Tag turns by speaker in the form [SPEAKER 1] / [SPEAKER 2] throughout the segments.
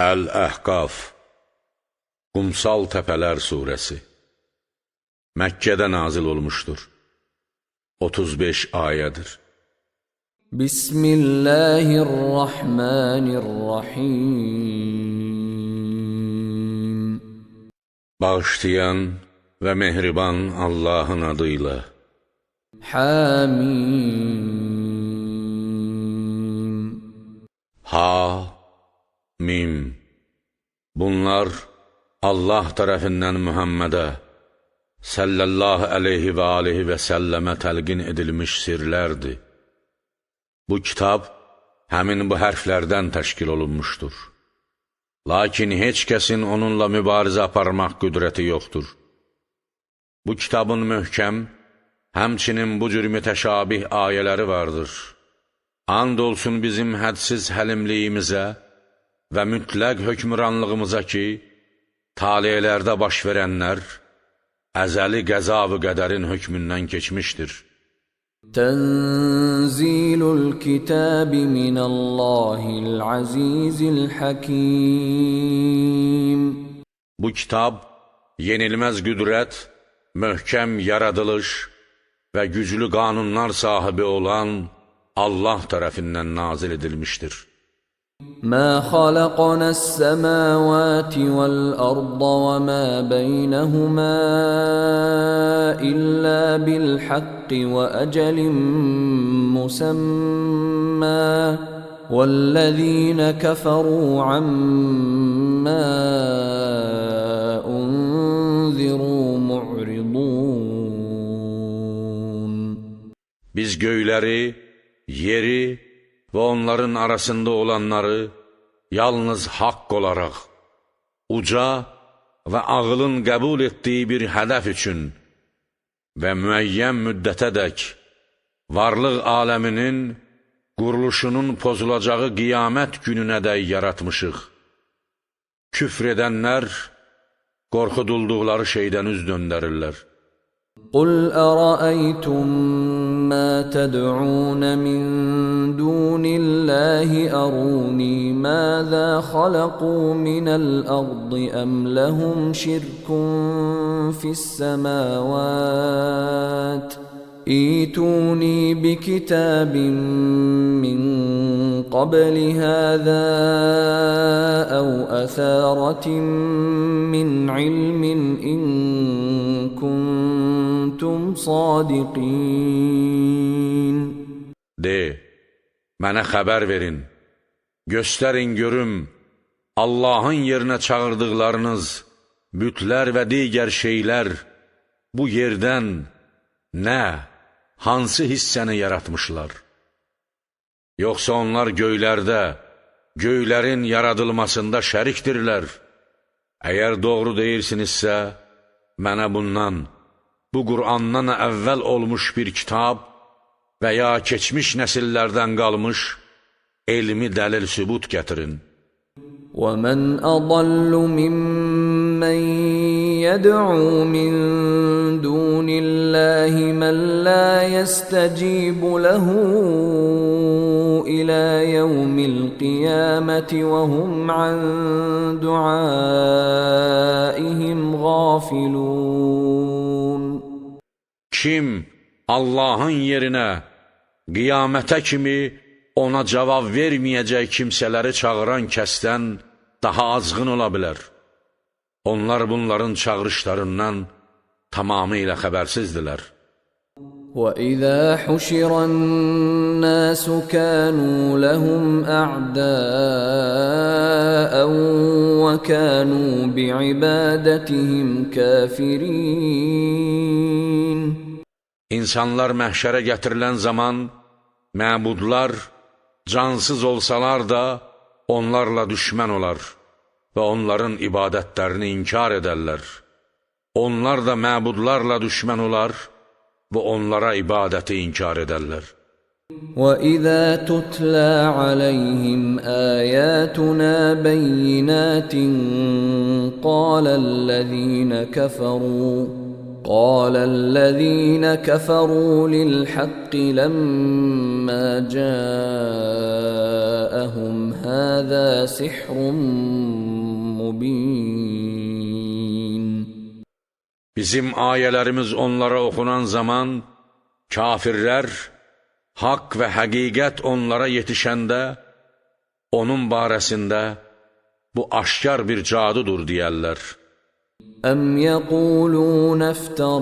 [SPEAKER 1] Əl-Əhqaf Qumsal Təpələr Suresi Məkkədə nazil olmuşdur. 35 ayədir. Bismillahirrahmanirrahim. Bağışlayan və mehriban Allahın adıyla. Hamim. Ha-mim. Bunlar Allah tərəfindən Muhammədə sallallahu aleyhi və alihi və səlləmə təlqin edilmiş sirlərdir. Bu kitab həmin bu hərflərdən təşkil olunmuşdur. Lakin heç kəsin onunla mübarizə aparmaq qüdrəti yoxdur. Bu kitabın möhkəm, həmçinin bu cür mütəşabih ayələri vardır. And olsun bizim hədsiz həlimliyimizə və mütləq hökmüranlığımıza ki, talelərdə baş verənlər, əzəli qəza-və qədərin hökmündən keçmişdir. Tənzilul kitabi minəllahil azizil hakim. Bu kitab, yenilməz qüdrət, möhkəm yaradılış və güclü qanunlar sahibi olan Allah tərəfindən nazil edilmişdir. مَا خَلَقْنَا السَّمَاوَاتِ وَالْأَرْضَ وَمَا بَيْنَهُمَا إِلَّا بِالْحَقِّ وَأَجَلٍ مُّسَمًّى وَالَّذِينَ كَفَرُوا عَمَّا أُنذِرُوا مُعْرِضُونَ. Biz göyləri, yeri və onların arasında olanları yalnız haqq olaraq, uca və ağılın qəbul etdiyi bir hədəf üçün və müəyyən müddətədək varlıq aləminin quruluşunun pozulacağı qiyamət gününədək yaratmışıq. Küfr edənlər qorxudulduqları şeydən üz döndərirlər. قُلْ أَرَأَيْتُمْ مَا تَدْعُونَ مِنْ دُونِ اللَّهِ أَرُونِي مَاذَا خَلَقُوا مِنَ الْأَرْضِ أَمْ لَهُمْ شِرْكٌ فِي السَّمَاوَاتِ اِيتُونِي بِكِتَابٍ مِّنْ قَبْلِ هَذَا أَوْ أَثَارَةٍ مِّنْ عِلْمٍ إِنْ كُنْتُمْ صَادِقِينَ. De, mənə xəbər verin, göstərin görüm, Allahın yerinə çağırdıqlarınız, bütlər və digər şeylər bu yerdən nə, hansı hissəni yaratmışlar? Yoxsa onlar göylərdə, göylərin yaradılmasında şərikdirlər. Əgər doğru deyirsinizsə, mənə bundan, bu Qur'andan əvvəl olmuş bir kitab və ya keçmiş nəsillərdən qalmış elmi dəlil sübut gətirin. وَمَنْ أَضَلُّ مِمَّنْ يَدْعُو مِنْ دُونِ اللَّهِ مَنْ لَا يَسْتَجِيبُ لَهُ إِلَى يَوْمِ الْقِيَامَةِ وَهُمْ عَنْ دُعَائِهِمْ غَافِلُونَ. Kim Allahın yerinə qiyamətə kimi ona cavab verməyəcək kimsələri çağıran kəsdən daha azğın ola bilər. Onlar bunların çağırışlarından tamamilə xəbərsizdirlər. وَإِذَا حُشِرَ النَّاسُ كَانُوا لَهُمْ أَعْدَاءً وَكَانُوا بِعِبَادَتِهِمْ كَافِرِينَ. İnsanlar məhşərə gətirilən zaman məbudlar, cansız olsalar da onlarla düşmən olar və onların ibadətlərini inkar edərlər. Onlar da məbudlarla düşmən olar və onlara ibadəti inkar edərlər. وَإِذَا تُتْلَى عَلَيْهِمْ آيَاتُنَا بَيِّنَاتٍ قال الذين كفروا للحق لما جاءهم هذا سحر مبين.
[SPEAKER 2] Bizim ayələrimiz onlara oxunan zaman kafirlər haqq və həqiqət onlara yetişəndə onun barəsində bu aşkar bir cadudur deyərlər.
[SPEAKER 1] أم يقولون افتراه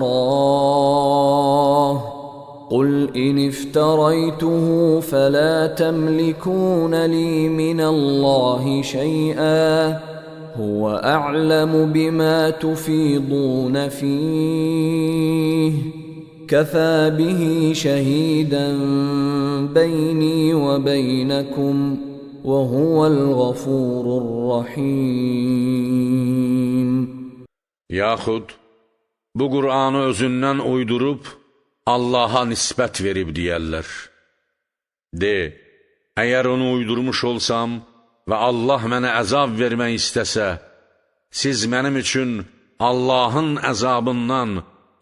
[SPEAKER 1] قل إن افتريته فلا تملكون لي من الله شيئا هو أعلم بما تفيضون فيه كفى به شهيدا بيني وبينكم وهو الغفور الرحيم.
[SPEAKER 2] Yaxud bu Qur'anı özündən uydurub Allaha nisbət verib deyərlər. De, əgər onu uydurmuş olsam və Allah mənə əzab vermək istəsə, siz mənim üçün Allahın əzabından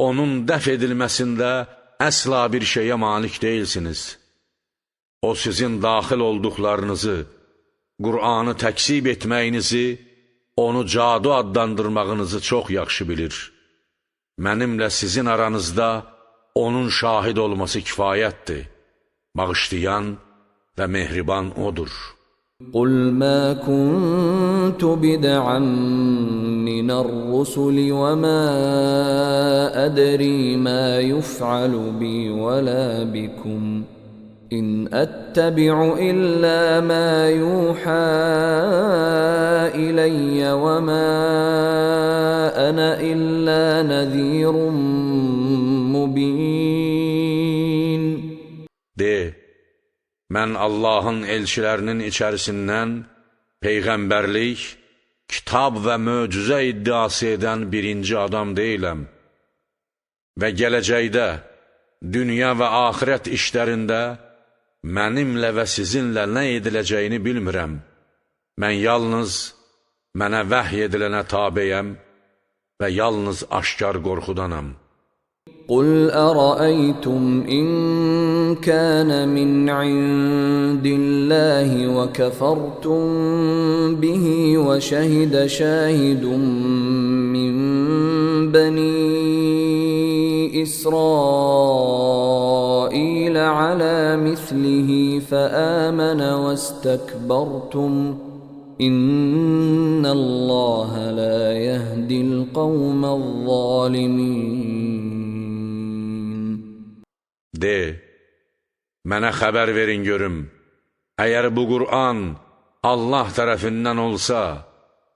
[SPEAKER 2] onun dəf edilməsində əsla bir şeyə malik deyilsiniz. O sizin daxil olduqlarınızı, Qur'anı təksib etməyinizi, onu cadu adlandırmağınızı çox yaxşı bilir. Mənimlə sizin aranızda onun şahid olması kifayətdir. Bağışlayan və mehriban odur.
[SPEAKER 1] قل ما كنت بدعا من الرسل وما أدري ما يفعل بي ولا بكم إن أتبع إلا ما يوحى إلي وما أنا إلا نذير مبين.
[SPEAKER 2] De, mən Allahın elçilərinin içərisindən peyğəmbərlik, kitab və möcüzə iddiası edən birinci adam deyiləm. Və gələcəkdə, dünya və axirət işlərində mənimlə və sizinlə nə ediləcəyini bilmirəm. Mən yalnız mənə vəhy edilənə tabeyəm və yalnız aşkar qorxudanam.
[SPEAKER 1] قل أرأيتم إن كان من عند الله وكفرتم به وشهد شاهد من بني إسرائيل على مثله فآمن واستكبرتم إن الله لا يهدي القوم الظالمين.
[SPEAKER 2] De, mənə xəbər verin görüm, əgər bu Qur'an Allah tərəfindən olsa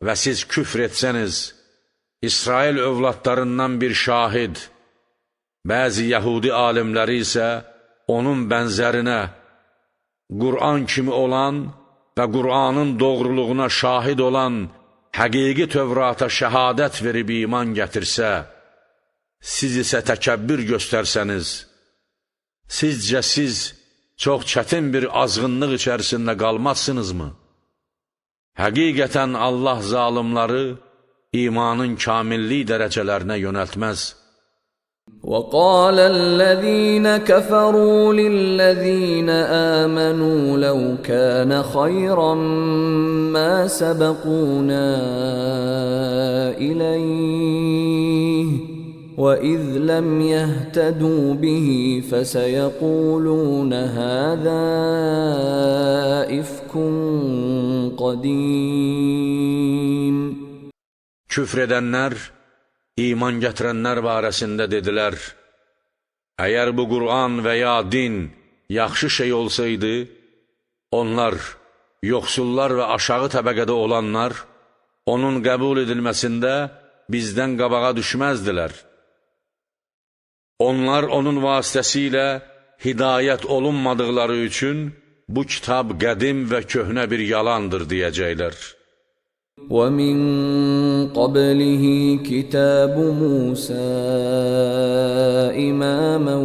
[SPEAKER 2] və siz küfr etsəniz, İsrail övladlarından bir şahid, bəzi yəhudi alimləri isə onun bənzərinə, Qur'an kimi olan və Qur'anın doğruluğuna şahid olan həqiqi Tövrata şəhadət verib iman gətirsə, siz isə təkəbbür göstərsəniz, sizcə siz çox çətin bir azğınlıq içərisində qalmazsınızmı? Həqiqətən Allah zalimları imanın kamillik dərəcələrinə yönəltməz.
[SPEAKER 1] وقال الذين كفروا للذين آمنوا لو كان خيرا ما سبقونا إليه وإذ لم يهتدوا به فسيقولون هذا إفك قديم.
[SPEAKER 2] Küfr edənlər, iman gətirənlər barəsində dedilər, əgər bu Qur'an və ya din yaxşı şey olsaydı, onlar, yoxsullar və aşağı təbəqədə olanlar, onun qəbul edilməsində bizdən qabağa düşməzdilər. Onlar onun vasitəsilə hidayət olunmadıqları üçün bu kitab qədim və köhnə bir yalandır deyəcəklər.
[SPEAKER 1] وَمِن قَبْلِهِ كِتَابُ مُوسَى إِمَامًا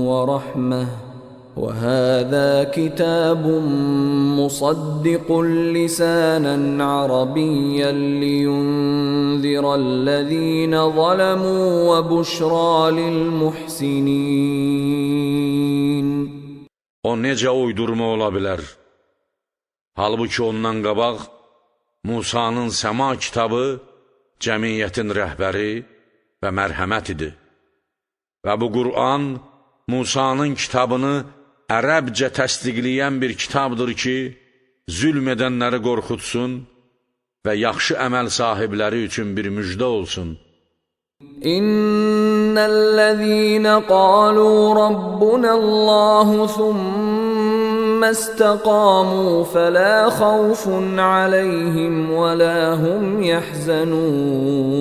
[SPEAKER 1] وَرَحْمَةً وهذا كتاب مصدق لسانا عربيا لينذر الذين ظلموا وبشرى للمحسنين.
[SPEAKER 2] O necə uydurma ola bilər? Halbuki ondan qabaq Musanın səma kitabı cəmiyyətin rəhbəri və mərhəmət idi. Və bu Qur'an Musanın kitabını ərəbcə təsdiqləyən bir kitabdır ki, zülm edənləri qorxutsun və yaxşı əməl sahibləri üçün bir müjdə olsun.
[SPEAKER 1] İnnellezîne qâlû rabbunallâhu thumma istaqâmû felâ xawfun aleyhim ve lâ hum yahzanûn.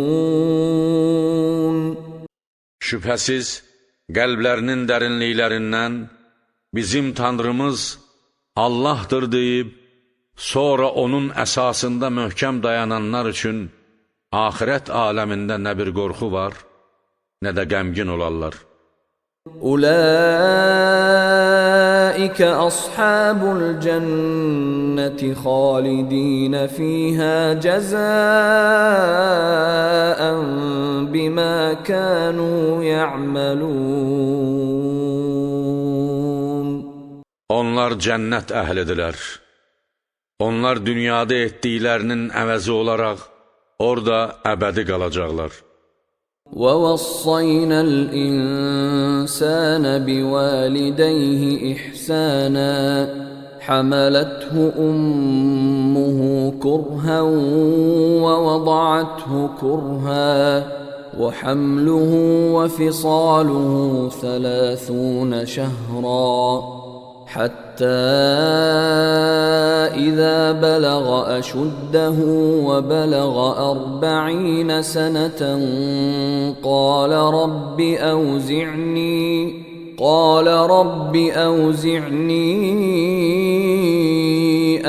[SPEAKER 2] Şübhəsiz, qəlblərinin dərinliklərindən bizim Tanrımız Allahdır deyib, sonra onun əsasında möhkəm dayananlar üçün axirət aləmində nə bir qorxu var, nə də qəmgin olarlar.
[SPEAKER 1] Ulaikə ashabul cənnəti xalidinə fiyhə cəzəən bimə kənu ya'malun.
[SPEAKER 2] Onlar cənnət əhlidirlər. Onlar dünyada etdiklərinin əvəzi olaraq orada əbədi qalacaqlar.
[SPEAKER 1] وَوَصَّيْنَا الْإِنسَانَ بِوَالِدَيْهِ إِحْسَانًا حَمَلَتْهُ أُمُّهُ كُرْهًا وَوَضَعَتْهُ كُرْهًا وَحَمْلُهُ وَفِصَالُهُ 30 شهرا حتى إذا بلغ أشده وبلغ 40 سنة قال رب أوزعني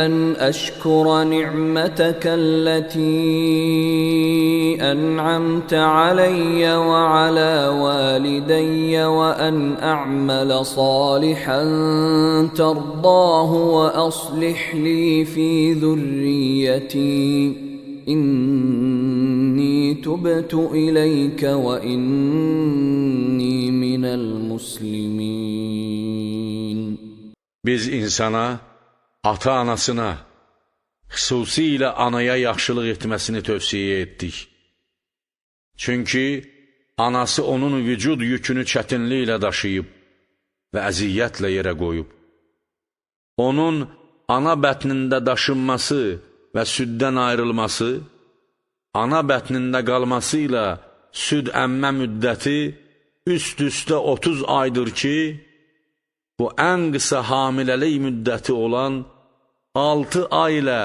[SPEAKER 1] أن أشكر نعمتك التي أنعمت علي وعلى والدي وأن أعمل صالحا ترضاه وأصلح لي في ذريتي إني تبت إليك وإني من المسلمين.
[SPEAKER 2] Biz insana, ata-anasına, xüsusilə anaya yaxşılıq etməsini tövsiyə etdik. Çünki anası onun vücud yükünü çətinliklə daşıyıb və əziyyətlə yerə qoyub. Onun ana bətnində daşınması və süddən ayrılması, ana bətnində qalması ilə süd əmmə müddəti üst-üstə 30 aydır ki, bu ən qısa hamiləlik müddəti olan 6 ay ilə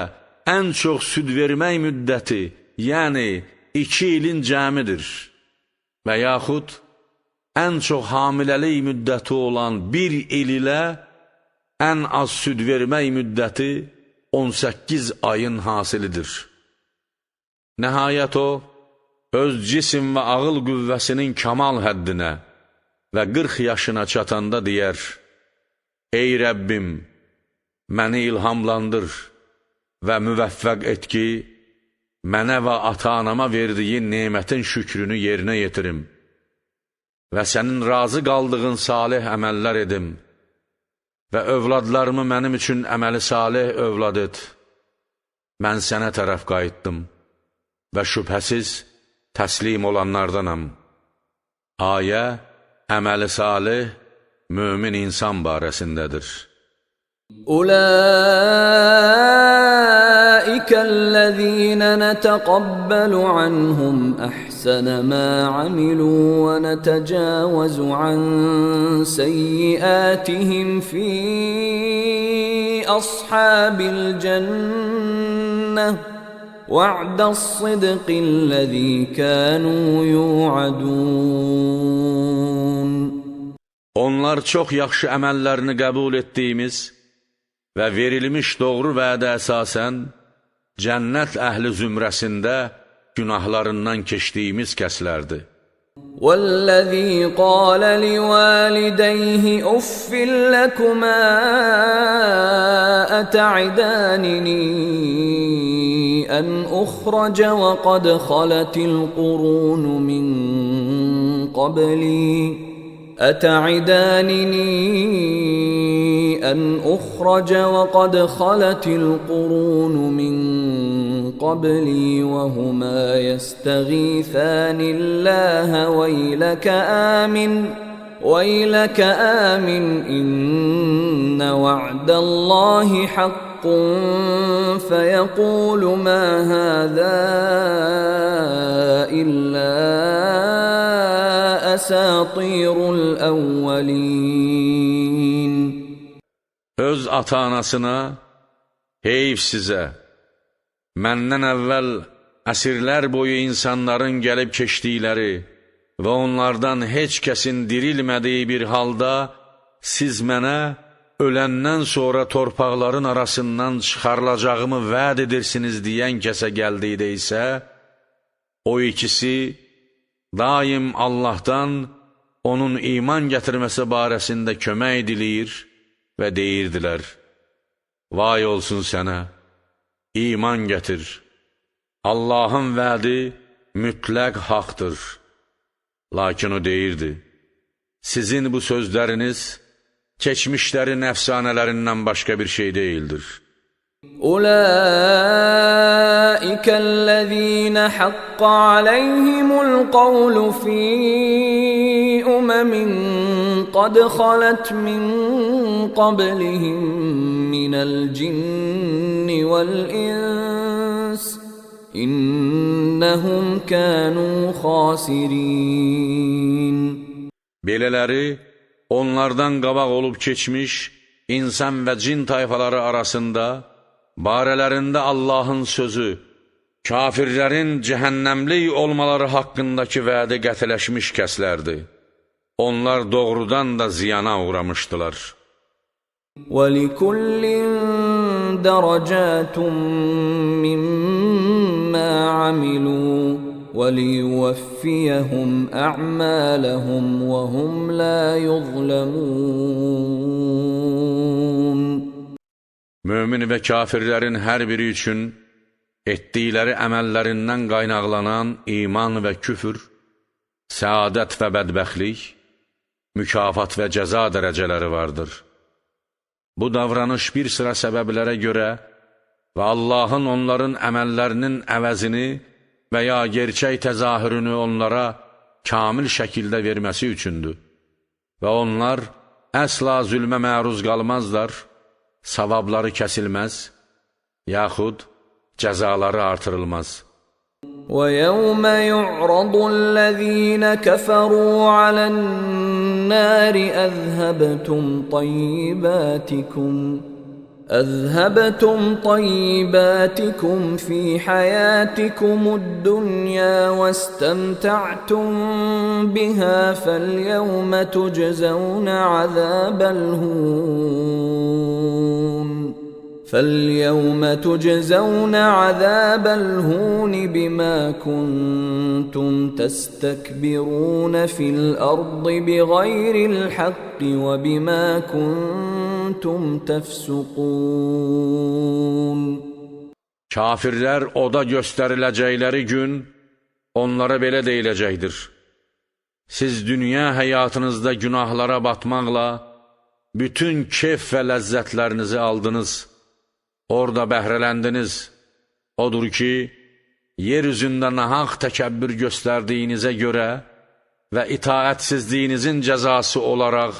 [SPEAKER 2] ən çox süd vermək müddəti, yəni 2 ilin cəmidir. Və yaxud ən çox hamiləlik müddəti olan 1 il ilə ən az süd vermək müddəti 18 ayın hasilidir. Nəhayət o, öz cisim və ağıl qüvvəsinin kamal həddinə və 40 yaşına çatanda deyər: Ey Rəbbim, məni ilhamlandır və müvəffəq et ki, mənə və ata-anama verdiyin nemətin şükrünü yerinə yetirim və sənin razı qaldığın salih əməllər edim və övladlarımı mənim üçün əməli salih övlad et. Mən sənə tərəf qayıtdım və şübhəsiz təslim olanlardanam. Ayə, əməli salih, mömin insan barəsindədir. Ulaikəl-ləzīnə nətəqəbbəlu anhum əhsənə mə amilu və nətəcəvəzu an səyyiətihim fi ashabil cənnəh va'dəs-sidqi-ləzî kânû yu'adûn. Onlar çox yaxşı əməllərini qəbul etdiyimiz və verilmiş doğru vədə əsasən cənnət əhli zümrəsində günahlarından keçdiyimiz kəslərdir.
[SPEAKER 1] والذي قال لوالديه أف لكما أتعدانني أن أخرج وقد خلت القرون من قبلي وقد خلت القرون من قبلي وهما يستغيثان الله ويلك آمن إن وعد الله حق فيقول ما هذا إلا أساطير الأولين.
[SPEAKER 2] Öz ata-anasına, heyf sizə, məndən əvvəl əsrlər boyu insanların gəlib keçdikləri və onlardan heç kəsin dirilmədiyi bir halda siz mənə öləndən sonra torpaqların arasından çıxarılacağımı vəd edirsiniz deyən kəsə gəldikdə isə, o ikisi daim Allahdan onun iman gətirməsi barəsində kömək diləyir və deyirdilər: vay olsun sənə, iman gətir, Allahın vədi mütləq haqdır. Lakin o deyirdi: sizin bu sözləriniz keçmişlərin əfsanələrindən başqa bir şey deyildir.
[SPEAKER 1] أولئك الذين حق عليهم القول في قد خلت من قبلهم من الجن والإنس إنهم كانوا خاسرين.
[SPEAKER 2] Belələri onlardan qabaq olub keçmiş insan və cin tayfaları arasında barələrində Allahın sözü, kafirlərin cəhənnəmlik olmaları haqqındakı vədi qətiləşmiş kəslərdir. Onlar doğrudan da ziyana uğramışdılar.
[SPEAKER 1] وَلِكُلٍّ دَرَجَاتٌ مِّمَّا عَمِلُوا وَلِيُوَفِّيَهُمْ أَعْمَالَهُمْ وَهُمْ لَا يُظْلَمُونَ.
[SPEAKER 2] Mömin və kafirlərin hər biri üçün etdikləri əməllərindən qaynaqlanan iman və küfür, səadət və bədbəxtlik, mükafat və cəza dərəcələri vardır. Bu davranış bir sıra səbəblərə görə və Allahın onların əməllərinin əvəzini və ya gerçək təzahürünü onlara kamil şəkildə verməsi üçündür. Və onlar əsla zülmə məruz qalmazlar, savabları kəsilməz, yaxud cəzaları artırılmaz.
[SPEAKER 1] وَيَوْمَ يُعْرَضُ الَّذِينَ كَفَرُوا عَلَى النَّارِ أذهبتم طيباتكم في حياتكم الدنيا واستمتعتم بها فاليوم تجزون عذاب الهون بما كنتم تستكبرون في الأرض بغير الحق وبما كنتم تفسقون.
[SPEAKER 2] Kafirlər oda göstəriləcəkləri gün onlara belə deyiləcəkdir: siz dünya həyatınızda günahlara batmaqla bütün keyf və ləzzətlərinizi aldınız. Orada bəhrələndiniz. Odur ki, yer üzündə nahaq təkəbbür göstərdiyinizə görə və itaətsizliyinizin cəzası olaraq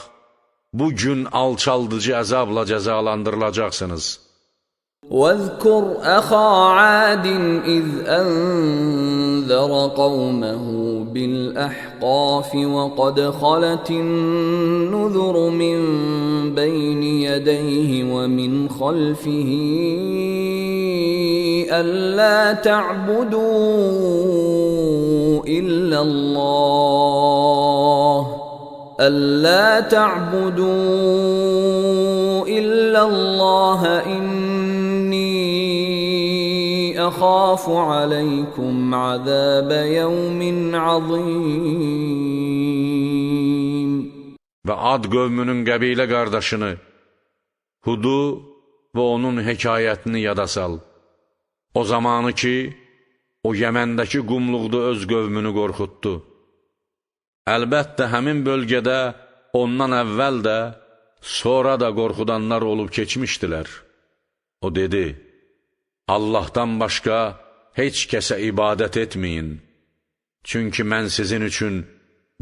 [SPEAKER 2] bu gün alçaldıcı əzabla cəzalandırılacaqsınız.
[SPEAKER 1] وَاذْكُرْ أَخَا عَادٍ إِذْ أَنذَرَ قَوْمَهُ بِالْأَحْقَافِ وَقَدْ خَلَتِ النُّذُرُ مِنْ بَيْنِ يَدَيْهِ وَمِنْ خَلْفِهِ أَلَّا تَعْبُدُوا إِلَّا اللَّهَ إِنِّي أخاف عليكم عذاب يوم عظيم.
[SPEAKER 2] Və Ad qövmünün qəbilə qardaşını, Hudu və onun hekayətini yada sal. O zamanı ki, o Yəməndəki qumluqda öz qövmünü qorxutdu. Əlbəttə, həmin bölgədə ondan əvvəl də, sonra da qorxudanlar olub keçmişdilər. O dedi, Allahdan başqa heç kəsə ibadət etməyin. Çünki mən sizin üçün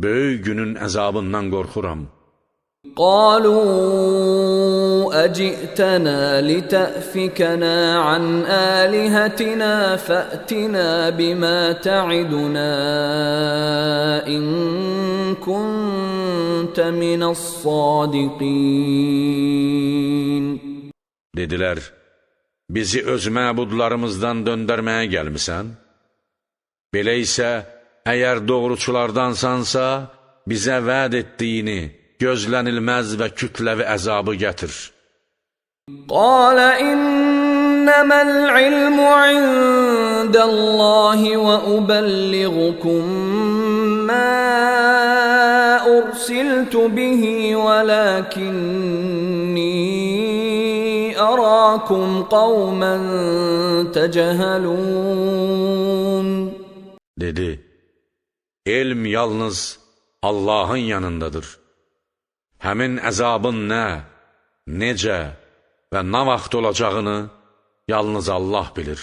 [SPEAKER 2] böyük günün əzabından qorxuram.
[SPEAKER 1] قالوا أجئتنا لتأفكنا عن آلهتنا فأتنا بما تعدنا إن كنت من الصادقين.
[SPEAKER 2] Dedilər, bizi öz məbudlarımızdan döndərməyə gəlmisən? Belə isə, əgər doğruçulardansansa, bizə vəd etdiyini, gözlənilməz və kütləvi əzabı gətir.
[SPEAKER 1] قال إنما العلم عند الله وأبلغكم ما أرسلت به ولكني أراكم قوما تجهلون.
[SPEAKER 2] Dedi, elm yalnız Allahın yanındadır. Həmin əzabın nə, necə və nə vaxt olacağını yalnız Allah bilir.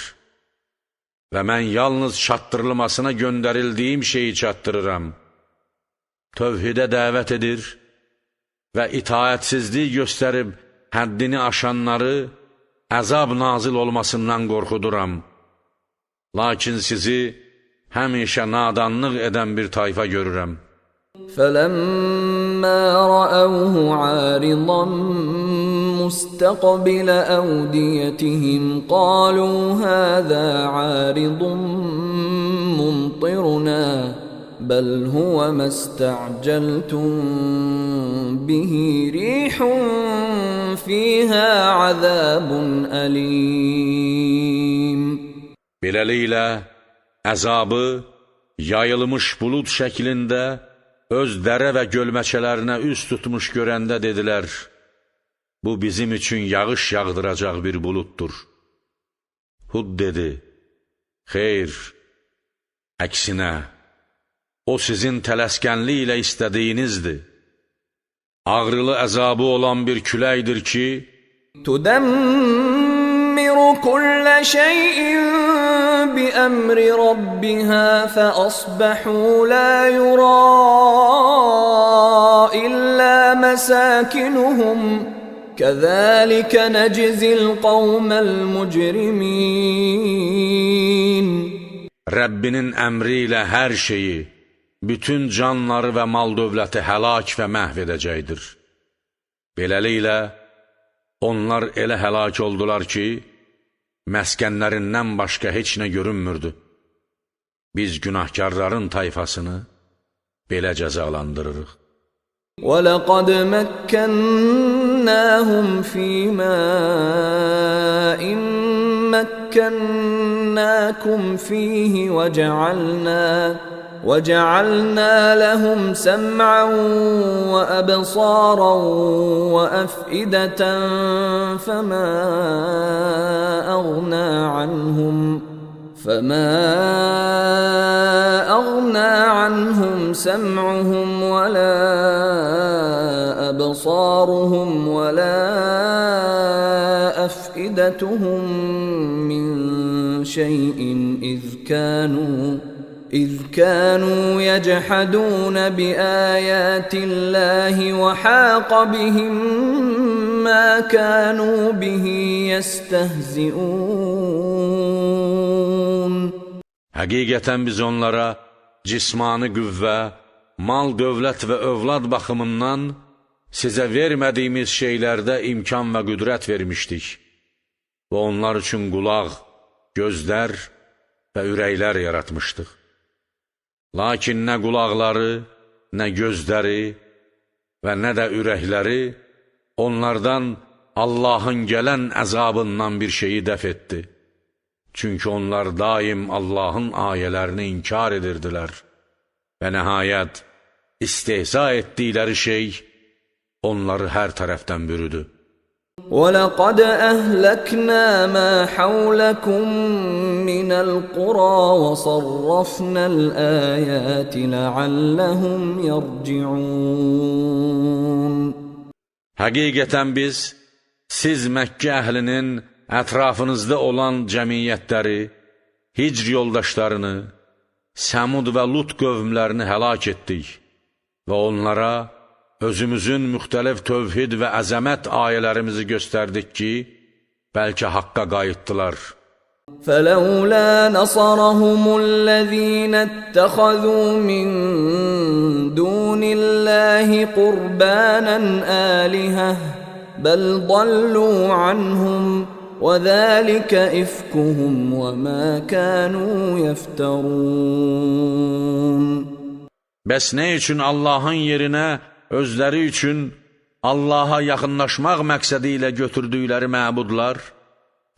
[SPEAKER 2] Və mən yalnız çatdırılmasına göndərildiyim şeyi çatdırıram. Tövhidə dəvət edir və itaətsizlik göstərib həddini aşanları əzab nazil olmasından qorxuduram. Lakin sizi həmişə nadanlıq edən bir tayfa görürəm.
[SPEAKER 1] فَلَمَّا رَأَوْهُ عَارِضًا مُسْتَقْبِلَ أَوْدِيَتِهِمْ قَالُوا هَذَا عَارِضٌ مُمْطِرُنَا بَلْ هُوَ مَا اسْتَعْجَلْتُمْ بِهِ رِيحٌ فِيهَا عَذَابٌ أَلِيمٌ.
[SPEAKER 2] Beləliklə, əzabı yayılmış bulud şəklində öz dərə və gölməçələrinə üz tutmuş görəndə dedilər, bu bizim üçün yağış yağdıracaq bir buluddur. Hud dedi, xeyr, əksinə, o sizin tələskənlik ilə istədiyinizdir. Ağrılı əzabı olan bir küləkdir ki,
[SPEAKER 1] تُدَمِّرُ كُلَّ شَيْءٍ بِأَمْرِ رَبِّهَا فَأَصْبَحُوا لَا يُرَى إِلَّا مَسَاكِنُهُمْ كَذَلِكَ نَجْزِي الْقَوْمَ الْمُجْرِمِينَ.
[SPEAKER 2] Rəbbinin əmri ilə hər şeyi, bütün canları və mal dövləti həlak və məhv edəcəkdir. Beləliklə, onlar elə həlak oldular ki, məskənlərindən başqa heç nə görünmürdü. Biz günahkarların tayfasını belə cəzalandırırıq.
[SPEAKER 1] وَلَقَدْ مَكَّنَّاهُمْ فِي مَاءٍ مَكَّنَّاكُمْ فِيهِ وَجَعَلْنَا لَهُمْ سَمْعًا وَأَبْصَارًا وَأَفْئِدَةً فَمَا أَغْنَى عَنْهُمْ سَمْعُهُمْ وَلَا أَبْصَارُهُمْ وَلَا أَفْئِدَتُهُمْ مِنْ شَيْءٍ إذ كانوا يجحدون بآيات الله وحاق بهم ما كانوا به يستهزئون.
[SPEAKER 2] Həqiqətən biz onlara cismani qüvvə, mal, dövlət və övlad baxımından sizə vermədiyimiz şeylərdə imkan və qüdrət vermişdik və onlar üçün qulaq, gözlər və ürəklər yaratmışdıq. Lakin nə qulaqları, nə gözləri və nə də ürəkləri onlardan Allahın gələn əzabından bir şeyi dəf etdi. Çünki onlar daim Allahın ayələrini inkar edirdilər və nəhayət istehza etdikləri şey onları hər tərəfdən bürüdü.
[SPEAKER 1] وَلَقَدْ أَهْلَكْنَا مَا حَوْلَكُمْ مِنَ الْقُرَى وَصَرَّفْنَا الْآيَاتِ لَعَلَّهُمْ يَرْجِعُونَ
[SPEAKER 2] Həqiqətən biz, siz Məkkə əhlinin ətrafınızda olan cəmiyyətləri, hicr yoldaşlarını, Səmud və Lut qövmlərini həlak etdik və onlara özümüzün müxtəlif tövhid və əzəmət ayələrimizi göstərdik ki, bəlkə haqqa qayıtdılar.
[SPEAKER 1] فَلَوْلَا نَصَرَهُمُ الَّذِينَ اتَّخَذُوا مِن دُونِ اللَّهِ قُرْبَانًا آلِهَةً بَلْ ضَلُّوا عَنْهُمْ وَذَلِكَ إِفْكُهُمْ وَمَا كَانُوا يَفْتَرُونَ
[SPEAKER 2] Bəs nə üçün Allahın yerinə özləri üçün Allaha yaxınlaşmaq məqsədi ilə götürdükləri məbudlar,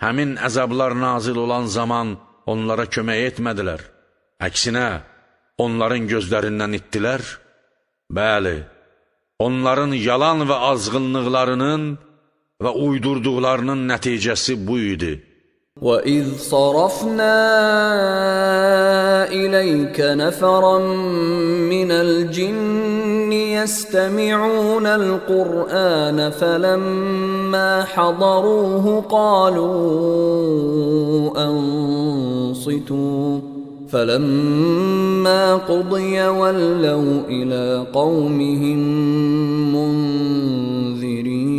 [SPEAKER 2] həmin əzablar nazil olan zaman onlara kömək etmədilər. Əksinə, onların gözlərindən itdilər. Bəli, onların yalan və azğınlıqlarının və uydurduqlarının nəticəsi bu idi.
[SPEAKER 1] وَإِذْ صَرَفْنَا إِلَيْكَ نَفَرًا مِنَ الْجِنِّ يَسْتَمِعُونَ الْقُرْآنَ فَلَمَّا حَضَرُوهُ قَالُوا أَنصِتُوا فَلَمَّا قُضِيَ وَلَّوْا إِلَى قَوْمِهِمْ مُنذِرِينَ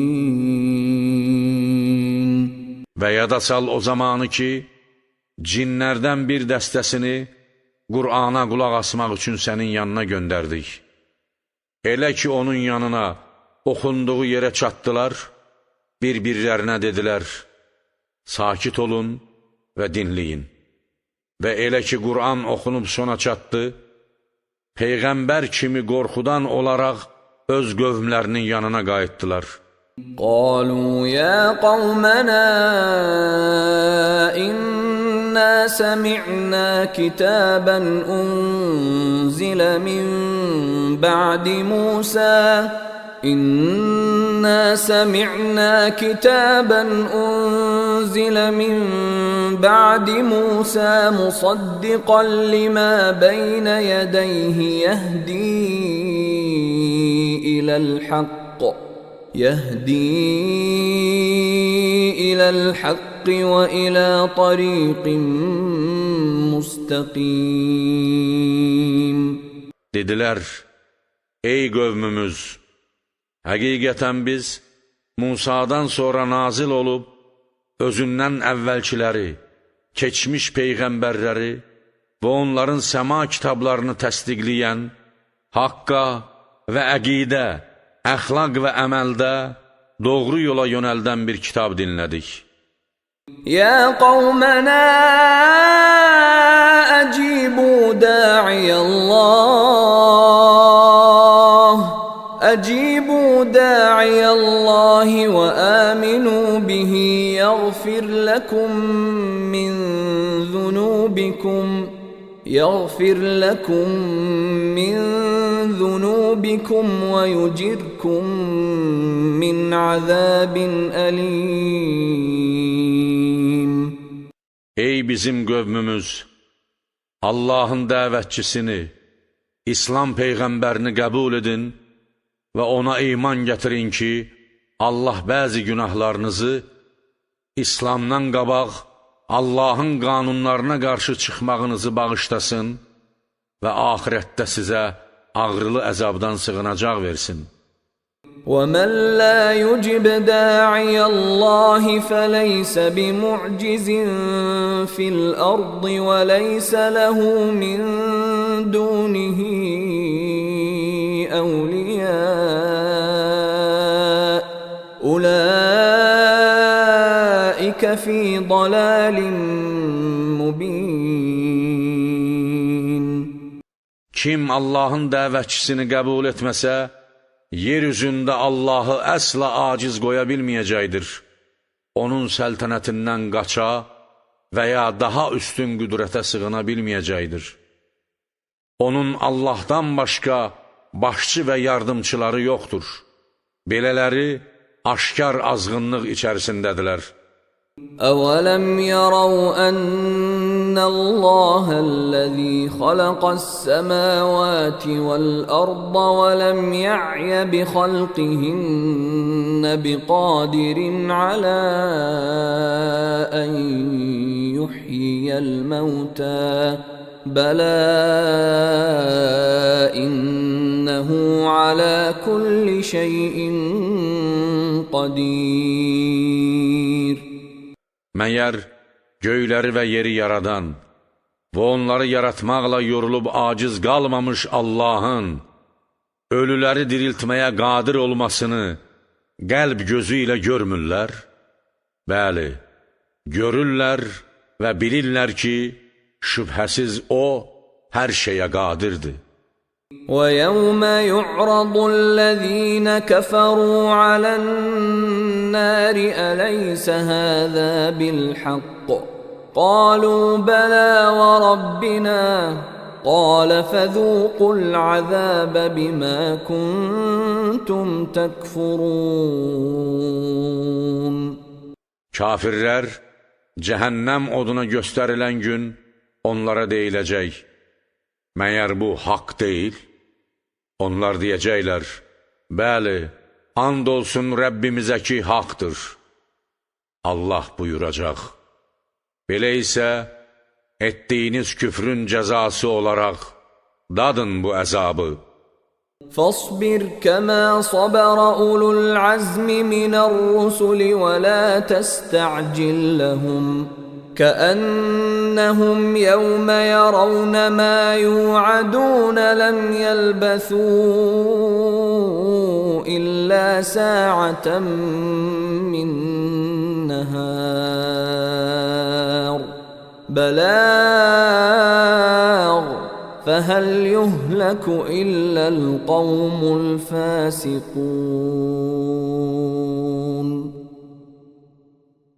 [SPEAKER 2] Və yada sal o zamanı ki, cinlərdən bir dəstəsini Qur'ana qulaq asmaq üçün sənin yanına göndərdik. Elə ki, onun yanına oxunduğu yerə çatdılar, bir-birlərinə dedilər, sakit olun və dinləyin. Və elə ki, Qur'an oxunub sona çatdı, Peyğəmbər kimi qorxudan olaraq öz qövmlərinin yanına qayıtdılar.
[SPEAKER 1] قالوا يا قومنا إنا سمعنا كتابا أنزل من بعد موسى مصدقا لما بين يديه يهدي إلى الحق وإلى طريق مستقيم.
[SPEAKER 2] Dedilər, ey qövmümüz, həqiqətən biz Musadan sonra nazil olub, özündən əvvəlkiləri, keçmiş peyğəmbərləri və onların səma kitablarını təsdiqləyən, haqqa və əqidə, əxlaq və əməldə doğru yola yönəldən bir kitab dinlədik.
[SPEAKER 1] يا قومنا أجيبوا داعي الله وآمنوا به يغفر لكم من ذنوبكم ويجركم من عذاب أليم.
[SPEAKER 2] Ey bizim qövmümüz, Allahın dəvətçisini, İslam peyğəmbərini qəbul edin və ona iman gətirin ki, Allah bəzi günahlarınızı İslamdan qabaq Allahın qanunlarına qarşı çıxmağınızı bağışlasın və axirətdə sizə ağrılı əzabdan sığınacaq versin.
[SPEAKER 1] وَمَنْ لَا يُجِبْ دَاعِيَ اللَّهِ فَلَيْسَ بِمُعْجِزٍ فِي الْأَرْضِ وَلَيْسَ لَهُ مِنْ دُونِهِ أَوْلِيَاءُ أُولَئِكَ فِي ضَلَالٍ مُبِينٍ.
[SPEAKER 2] Kim Allahın dəvətçisini qəbul etməsə, yer üzündə Allahı əsla aciz qoya bilməyəcəkdir. Onun səltənətindən qaça və ya daha üstün qüdrətə sığına bilməyəcəkdir. Onun Allahdan başqa başçı və yardımçıları yoxdur. Belələri aşkar azğınlıq içərisindədirlər.
[SPEAKER 1] أَوَلَمْ يَرَوْا أَنَّ اللَّهَ الَّذِي خَلَقَ السَّمَاوَاتِ وَالْأَرْضَ وَلَمْ يَعْيَ بِخَلْقِهِنَّ بِقَادِرٍ عَلَى أَن يُحْيِيَ الْمَوْتَى بَلَى إِنَّهُ عَلَى كُلِّ شَيْءٍ قَدِيرٌ.
[SPEAKER 2] Məyər göyləri və yeri yaradan və onları yaratmaqla yorulub aciz qalmamış Allahın ölüləri diriltməyə qadir olmasını qəlb gözü ilə görmürlər? Bəli, görürlər və bilirlər ki, şübhəsiz O hər şeyə qadirdir.
[SPEAKER 1] وَيَوْمَ يُعْرَضُ الَّذِينَ كَفَرُوا عَلَى النَّارِ أَلَيْسَ هَذَا بِالْحَقِّ قَالُوا بَلَى وَرَبِّنَا قَالَ فَذُوقُوا الْعَذَابَ بِمَا كُنْتُمْ تَكْفُرُونَ.
[SPEAKER 2] Kafirlər cəhənnəm oduna göstərilən gün onlara deyiləcək: Məyər bu haqq deyil? Onlar deyəcəklər: Bəli, and olsun Rəbbimizə ki, haqdır. Allah buyuracaq: Belə isə etdiyiniz küfrün cəzası olaraq dadın bu əzabı.
[SPEAKER 1] فاصبر كما صبر أولو العزم من الرسل ولا تستعجل لهم كأنهم يوم يرون ما يوعدون لم يلبثوا إلا ساعة من نهار بلاغ فهل يهلك إلا القوم الفاسقون.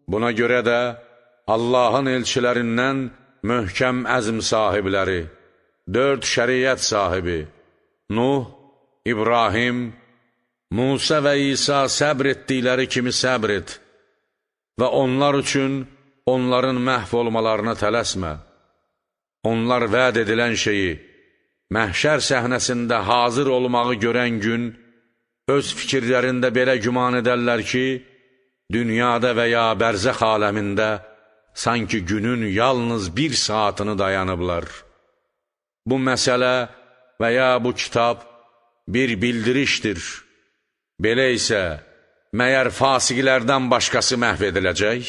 [SPEAKER 2] Buna görə də Allahın elçilərindən möhkəm əzm sahibləri, 4 şəriət sahibi, Nuh, İbrahim, Musa və İsa səbr etdikləri kimi səbr et və onlar üçün onların məhv olmalarına tələsmə. Onlar vəd edilən şeyi, məhşər səhnəsində hazır olmağı görən gün, öz fikirlərində belə güman edərlər ki, dünyada və ya bərzəx aləmində sanki günün yalnız 1 saatını dayanıblar. Bu məsələ və ya bu kitab bir bildirişdir. Belə isə, məyər fasiqlərdən başqası məhv ediləcək?